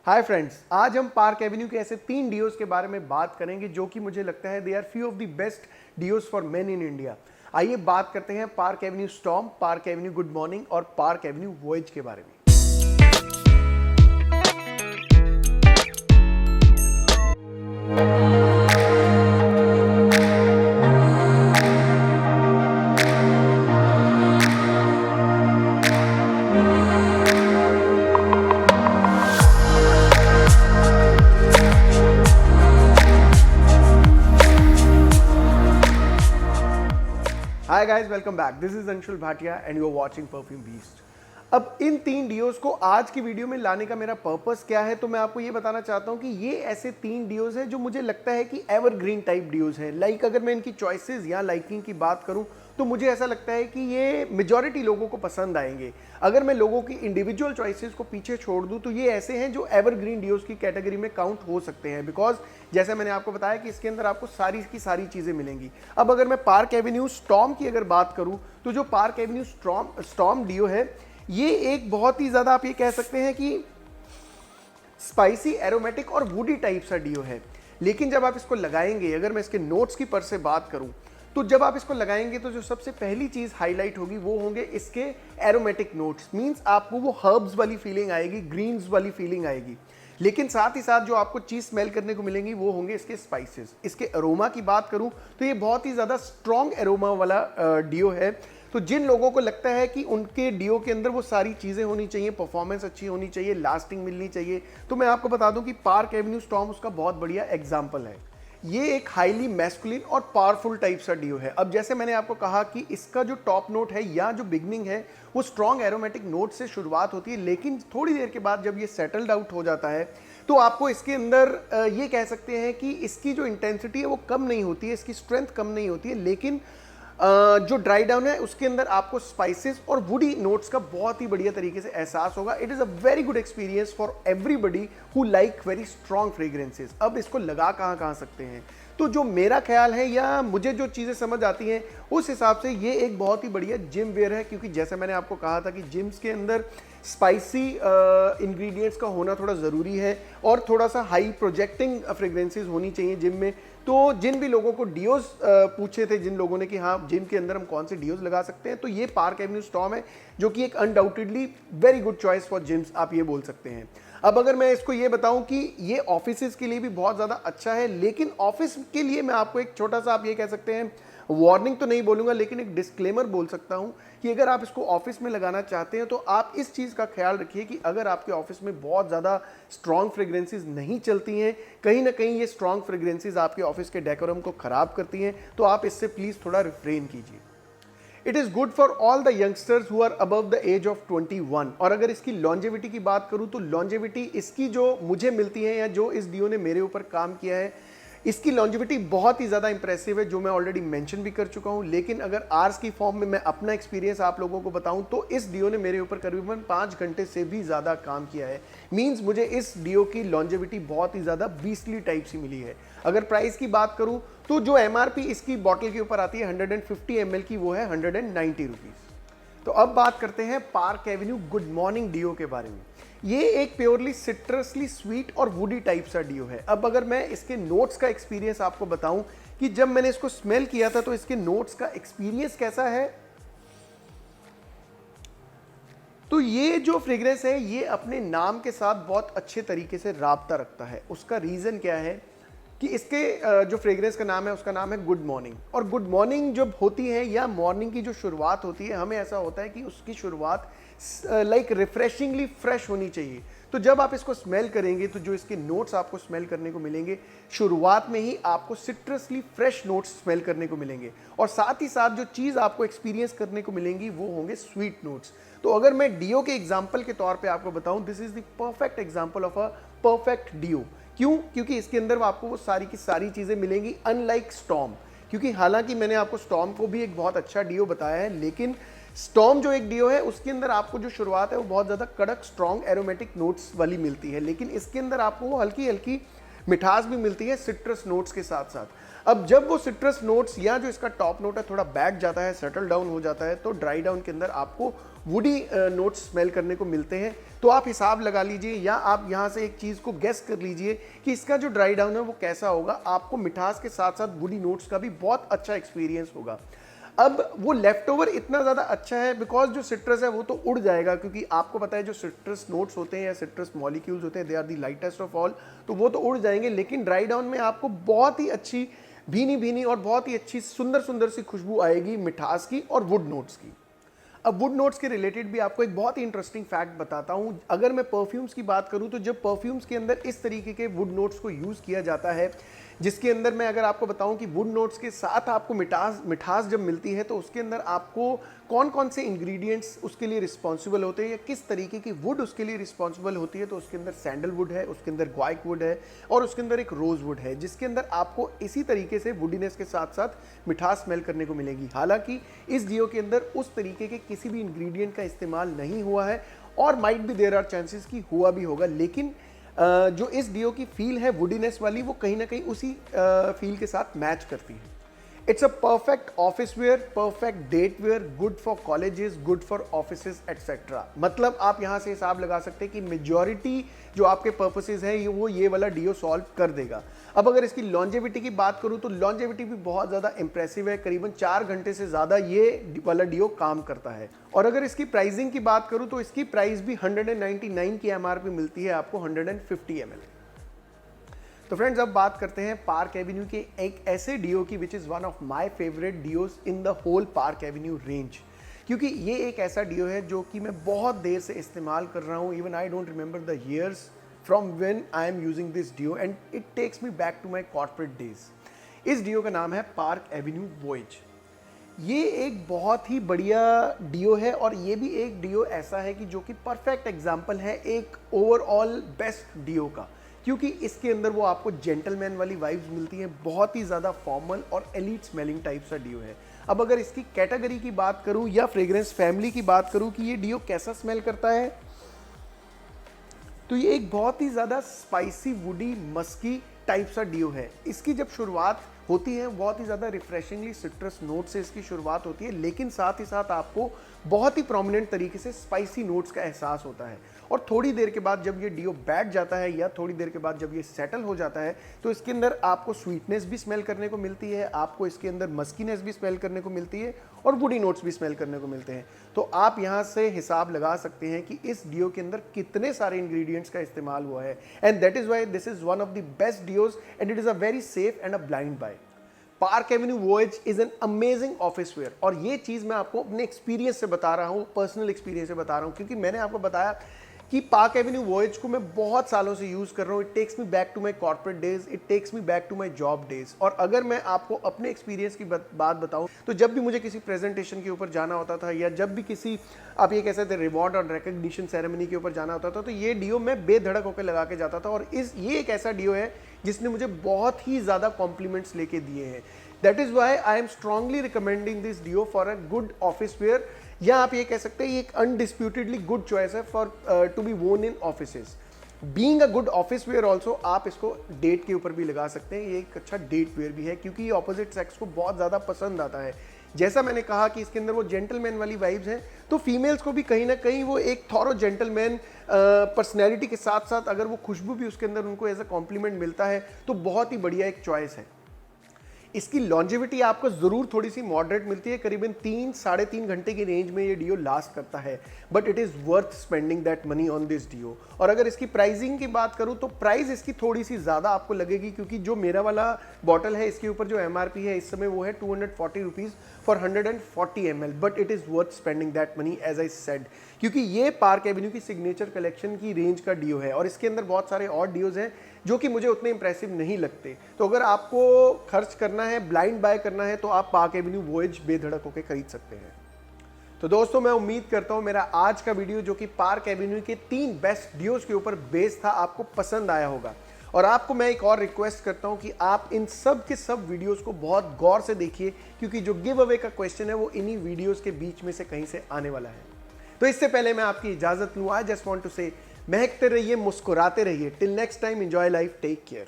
Hi friends, आज हम park Avenue के ऐसे 3 डीओज के बारे में बात करेंगे जो कि मुझे लगता है they are few of the best deos for men in India. आइए बात करते हैं Park Avenue storm, Park Avenue good morning और पार्क एवेन्यू वॉयज के बारे में। Hi guys, welcome back. This is Anshul Bhatia and you are watching perfume beast. अब इन 3 डीओज को आज की वीडियो में लाने का मेरा पर्पस क्या है, तो मैं आपको ये बताना चाहता हूँ कि ये ऐसे 3 डीओज हैं जो मुझे लगता है कि एवरग्रीन टाइप डीओज हैं। लाइक अगर मैं इनकी चॉइसेस या लाइकिंग की बात करूँ तो मुझे ऐसा लगता है कि ये मेजॉरिटी लोगों को पसंद आएंगे। अगर मैं लोगों की इंडिविजुअल चॉइसेस को पीछे छोड़ दूं तो ये ऐसे हैं जो एवरग्रीन डीओज की कैटेगरी में काउंट हो सकते हैं, बिकॉज जैसे मैंने आपको बताया कि इसके अंदर आपको सारी की सारी चीजें मिलेंगी। अब अगर मैं पार्क एवेन्यू स्टॉर्म की अगर बात करूं तो जो पार्क एवेन्यू स्टॉर्म डीओ है ये एक बहुत ही ज्यादा आप ये कह सकते हैं कि स्पाइसी, एरोमेटिक और वुडी टाइप सा डीओ है। लेकिन जब आप इसको लगाएंगे, अगर मैं इसके नोट्स की पर से बात करूं तो जब आप इसको लगाएंगे तो जो सबसे पहली चीज हाईलाइट होगी वो होंगे इसके एरोमेटिक नोट्स। मींस आपको वो हर्ब्स वाली फीलिंग आएगी, ग्रीन्स वाली फीलिंग आएगी। लेकिन साथ ही साथ जो आपको चीज स्मेल करने को मिलेंगी वो होंगे इसके स्पाइसेस। इसके अरोमा की बात करूं तो ये बहुत ही ज्यादा स्ट्रॉन्ग अरोमा वाला डीओ है। तो जिन लोगों को लगता है कि उनके डीओ के अंदर वो सारी चीजें होनी चाहिए, परफॉर्मेंस अच्छी होनी चाहिए, लास्टिंग मिलनी चाहिए, तो मैं आपको बता दूं कि पार्क एवेन्यू स्टॉर्म उसका बहुत बढ़िया एग्जाम्पल है। ये एक हाईली मैस्कुलिन और पावरफुल टाइप सा डीओ है। अब जैसे मैंने आपको कहा कि इसका जो टॉप नोट है या जो बिगनिंग है वो स्ट्रॉन्ग एरोमेटिक नोट से शुरुआत होती है, लेकिन थोड़ी देर के बाद जब ये सेटल्ड आउट हो जाता है तो आपको इसके अंदर ये कह सकते हैं कि इसकी जो इंटेंसिटी है वो कम नहीं होती है, इसकी स्ट्रेंथ कम नहीं होती है, लेकिन जो ड्राई डाउन है उसके अंदर आपको स्पाइसेस और वुडी नोट्स का बहुत ही बढ़िया तरीके से एहसास होगा। It is a very good experience for everybody who like very strong fragrances. अब इसको लगा कहाँ सकते हैं, तो जो मेरा ख्याल है या मुझे जो चीज़ें समझ आती हैं उस हिसाब से ये एक बहुत ही बढ़िया जिम वेयर है, क्योंकि जैसे मैंने आपको कहा था कि जिम्स के अंदर स्पाइसी इंग्रेडिएंट्स का होना थोड़ा ज़रूरी है और थोड़ा सा हाई प्रोजेक्टिंग फ्रेग्रेंसेस होनी चाहिए जिम में। तो जिन भी लोगों को डीओज पूछे थे, जिन लोगों ने कि हाँ जिम के अंदर हम कौन से डीओज लगा सकते हैं, तो ये पार्क एवेन्यू स्टॉर्म है जो कि एक undoubtedly very good choice for gyms, आप ये बोल सकते हैं। अब अगर मैं इसको ये बताऊं कि ये ऑफिसेज के लिए भी बहुत ज़्यादा अच्छा है, लेकिन ऑफिस के लिए मैं आपको एक छोटा सा आप ये कह सकते हैं वार्निंग तो नहीं बोलूंगा लेकिन एक डिस्क्लेमर बोल सकता हूं कि अगर आप इसको ऑफिस में लगाना चाहते हैं तो आप इस चीज़ का ख्याल रखिए कि अगर आपके ऑफिस में बहुत ज़्यादा स्ट्रॉन्ग फ्रेग्रेंसेस नहीं चलती हैं, कहीं ना कहीं ये स्ट्रॉन्ग फ्रेग्रेंसेस आपके ऑफिस के डेकोरम को ख़राब करती हैं, तो आप इससे प्लीज़ थोड़ा रिफ्रेन कीजिए। It is good for all the youngsters who are above the age of 21। और अगर इसकी लॉन्जेविटी की बात करूं तो लॉन्जेविटी इसकी जो मुझे मिलती है या जो इस डीओ ने मेरे ऊपर काम किया है, इसकी लॉन्जेविटी बहुत ही ज़्यादा इंप्रेसिव है, जो मैं ऑलरेडी मेंशन भी कर चुका हूं। लेकिन अगर आर्स की फॉर्म में मैं अपना एक्सपीरियंस आप लोगों को बताऊं तो इस डीओ ने मेरे ऊपर करीबन 5 घंटे से भी ज़्यादा काम किया है। मींस मुझे इस डीओ की लॉन्जेविटी बहुत ही ज़्यादा बीस्टली टाइप सी मिली है। अगर प्राइस की बात करूं तो जो एमआरपी इसकी बॉटल के ऊपर आती है 150 ml की, वो है 190 रुपीज़। तो अब बात करते हैं Park Avenue good morning deo के बारे में। ये एक प्योरली सिट्रसली स्वीट और वुडी टाइप सा डीओ है। अब अगर मैं इसके नोट्स का एक्सपीरियंस आपको बताऊं कि जब मैंने इसको स्मेल किया था तो इसके नोट्स का एक्सपीरियंस कैसा है, तो ये जो फ्रेग्रेंस है ये अपने नाम के साथ बहुत अच्छे तरीके से राब्ता रखता है। उसका रीज़न क्या है कि इसके जो फ्रेग्रेंस का नाम है उसका नाम है गुड मॉर्निंग। और गुड मॉर्निंग जब होती है या मॉर्निंग की जो शुरुआत होती है, हमें ऐसा होता है कि उसकी शुरुआत लाइक रिफ्रेशिंगली फ्रेश होनी चाहिए। तो जब आप इसको स्मेल करेंगे तो जो इसके नोट्स आपको स्मेल करने को मिलेंगे, शुरुआत में ही आपको सिट्रसली फ्रेश नोट्स स्मेल करने को मिलेंगे, और साथ ही साथ जो चीज़ आपको एक्सपीरियंस करने को मिलेंगी वो होंगे स्वीट नोट्स। तो अगर मैं डीओ के एग्जाम्पल के तौर पे आपको बताऊं, this is the perfect example of a perfect deo. क्यों? क्योंकि इसके अंदर आपको वो सारी की सारी चीज़ें मिलेंगी, अनलाइक स्टॉर्म। क्योंकि हालांकि मैंने आपको स्टॉर्म को भी एक बहुत अच्छा डीओ बताया है, लेकिन स्टॉर्म जो एक डीओ है उसके अंदर आपको जो शुरुआत है वो बहुत ज़्यादा कड़क स्ट्रॉन्ग एरोमेटिक नोट्स वाली मिलती है, लेकिन इसके अंदर आपको वो हल्की हल्की मिठास भी मिलती है सिट्रस नोट्स के साथ साथ। अब जब वो सिट्रस नोट्स या जो इसका टॉप नोट है थोड़ा बैठ जाता है, सेटल डाउन हो जाता है, तो ड्राई डाउन के अंदर आपको वुडी नोट्स स्मेल करने को मिलते हैं। तो आप हिसाब लगा लीजिए या आप यहाँ से एक चीज़ को गेस कर लीजिए कि इसका जो ड्राई डाउन है वो कैसा होगा। आपको मिठास के साथ साथ वुडी नोट्स का भी बहुत अच्छा एक्सपीरियंस होगा। अब वो लेफ्ट ओवर इतना ज़्यादा अच्छा है बिकॉज जो सिट्रस है वो तो उड़ जाएगा, क्योंकि आपको पता है जो सिट्रस नोट्स होते हैं या सिट्रस मॉलिक्यूल्स होते हैं they are the lightest of all, तो वो तो उड़ जाएंगे। लेकिन ड्राई डाउन में आपको बहुत ही अच्छी भीनी भीनी और बहुत ही अच्छी सुंदर सुंदर सी खुशबू आएगी मिठास की और वुड नोट्स की। अब वुड नोट्स के रिलेटेड भी आपको एक बहुत ही इंटरेस्टिंग फैक्ट बताता हूं। अगर मैं परफ्यूम्स की बात करूं तो जब परफ्यूम्स के अंदर इस तरीके के वुड नोट्स को यूज़ किया जाता है, जिसके अंदर मैं अगर आपको बताऊं कि वुड नोट्स के साथ आपको मिठास जब मिलती है तो उसके अंदर आपको कौन कौन से इंग्रेडिएंट्स उसके लिए रिस्पॉन्सिबल होते हैं या किस तरीके की वुड उसके लिए रिस्पॉन्सिबल होती है, तो उसके अंदर सैंडलवुड है, उसके अंदर ग्वाइक वुड है और उसके अंदर एक रोज वुड है, जिसके अंदर आपको इसी तरीके से वुडीनेस के साथ साथ मिठास स्मेल करने को मिलेगी। हालांकि इस डियो के अंदर उस तरीके के किसी भी इंग्रेडिएंट का इस्तेमाल नहीं हुआ है और माइट भी देयर आर चांसेस कि हुआ भी होगा, लेकिन जो इस डियो की फील है वुडीनेस वाली वो कहीं ना कहीं उसी फील के साथ मैच करती है। It's a perfect office wear, perfect date wear, good for colleges, good for offices etcetera. मतलब आप यहाँ से हिसाब लगा सकते हैं कि मेजॉरिटी जो आपके पर्पसेस हैं वो ये वाला डियो सॉल्व कर देगा। अब अगर इसकी लॉन्जेविटी की बात करूँ तो लॉन्जेविटी भी बहुत ज़्यादा इंप्रेसिव है, करीबन 4 घंटे से ज़्यादा ये वाला डियो काम करता है। और अगर इसकी प्राइसिंग की बात करूँ तो इसकी प्राइस भी 199 की MRP मिलती है आपको 150 ml। तो फ्रेंड्स अब बात करते हैं पार्क एवेन्यू के एक ऐसे डियो की which is one of my favourite deos in the whole Park Avenue range, क्योंकि ये एक ऐसा डियो है जो कि मैं बहुत देर से इस्तेमाल कर रहा हूँ। Even I don't remember the years from when I am using this deo and it takes me back to my corporate days. इस डियो का नाम है पार्क एवेन्यू वॉयज। ये एक बहुत ही बढ़िया डियो है और ये भी एक डियो ऐसा है कि जो कि परफेक्ट एग्जाम्पल है एक ओवरऑल बेस्ट डियो का, क्योंकि इसके अंदर वो आपको जेंटलमैन वाली वाइब्स मिलती हैं, बहुत ही ज़्यादा फॉर्मल और एलीट स्मेलिंग टाइप सा डियो है। अब अगर इसकी कैटेगरी की बात करूं या फ्रेग्रेंस फैमिली की बात करूं कि ये डियो कैसा स्मेल करता है, तो ये एक बहुत ही ज़्यादा स्पाइसी वुडी मस्की टाइप सा डियो है। इसकी जब शुरुआत होती है बहुत ही ज़्यादा रिफ्रेशिंगली सिट्रस नोट से इसकी शुरुआत होती है, लेकिन साथ ही साथ आपको बहुत ही प्रोमिनेंट तरीके से स्पाइसी नोट्स का एहसास होता है। और थोड़ी देर के बाद जब ये डियो बैठ जाता है या थोड़ी देर के बाद जब ये सेटल हो जाता है तो इसके अंदर आपको स्वीटनेस भी स्मेल करने को मिलती है, आपको इसके अंदर मस्कीनेस भी स्मेल करने को मिलती है और वुडी नोट्स भी स्मेल करने को मिलते हैं। तो आप यहाँ से हिसाब लगा सकते हैं कि इस डियो के अंदर कितने सारे इंग्रेडिएंट्स का इस्तेमाल हुआ है, and that is why this is one of the best deos and it is a very safe and a blind buy. Park Avenue voyage is an amazing office wear, और ये चीज़ मैं आपको अपने एक्सपीरियंस से बता रहा हूँ, पर्सनल एक्सपीरियंस से बता रहा हूँ, क्योंकि मैंने आपको बताया कि पार्क एवेन्यू वॉयज को मैं बहुत सालों से यूज़ कर रहा हूँ। It takes me back to my corporate days, it takes me back to my job days. और अगर मैं आपको अपने एक्सपीरियंस की बात बताऊँ तो जब भी मुझे किसी प्रेजेंटेशन के ऊपर जाना होता था या जब भी किसी आप ये कह सकते हैं रिवॉर्ड और रिकग्निशन सेरेमनी के ऊपर जाना होता था, तो ये डियो मैं बेधड़क होकर लगा के जाता था। और ये एक ऐसा डियो है जिसने मुझे बहुत ही ज़्यादा कॉम्प्लीमेंट्स लेके दिए हैं। That is why I am strongly recommending this deo for a good office wear, या आप ये कह सकते हैं ये एक अनडिस्प्यूटेडली गुड चॉइस है for to be worn in offices. Being a good office wear also आप इसको डेट के ऊपर भी लगा सकते हैं, ये एक अच्छा डेट वेयर भी है क्योंकि ये ऑपोजिट सेक्स को बहुत ज़्यादा पसंद आता है। जैसा मैंने कहा कि इसके अंदर वो जेंटलमैन वाली वाइब्स हैं, तो फीमेल्स को भी कहीं ना कहीं वो एक थॉरो जेंटलमैन पर्सनैलिटी के साथ साथ अगर वो खुशबू भी उसके अंदर उनको एज अ कॉम्प्लीमेंट मिलता है तो बहुत ही बढ़िया एक चॉइस है। इसकी लॉन्जेविटी आपको ज़रूर थोड़ी सी मॉडरेट मिलती है, करीबन 3-3.5 घंटे की रेंज में ये डियो लास्ट करता है, but it is worth spending that money on this deo. और अगर इसकी प्राइसिंग की बात करूँ तो प्राइस इसकी थोड़ी सी ज़्यादा आपको लगेगी, क्योंकि जो मेरा वाला बॉटल है इसके ऊपर जो MRP है इस समय वो है 240 rupees for 140 ml, but it is worth spending that money as I said, क्योंकि ये पार्क एवेन्यू की सिग्नेचर कलेक्शन की रेंज का डियो है और इसके अंदर बहुत सारे और डियोज हैं जो कि मुझे उतने इंप्रेसिव नहीं लगते। तो अगर आपको खर्च करना है, ब्लाइंड बाय करना है, तो आप पार्क एवेन्यू वॉयज बेधड़क होकर खरीद सकते हैं। तो दोस्तों मैं उम्मीद करता हूं मेरा आज का वीडियो जो कि पार्क एवेन्यू के 3 बेस्ट डियोज के ऊपर बेस्ड था आपको पसंद आया होगा। और आपको मैं एक और रिक्वेस्ट करता हूं कि आप इन सब के सब वीडियोस को बहुत गौर से देखिए, क्योंकि जो गिव अवे का क्वेश्चन है वो इन्हीं वीडियोस के बीच में से कहीं से आने वाला है। तो इससे पहले मैं आपकी इजाजत लूँ, आई जस्ट वांट टू से महकते रहिए, मुस्कुराते रहिए। Till next time, enjoy life, take care.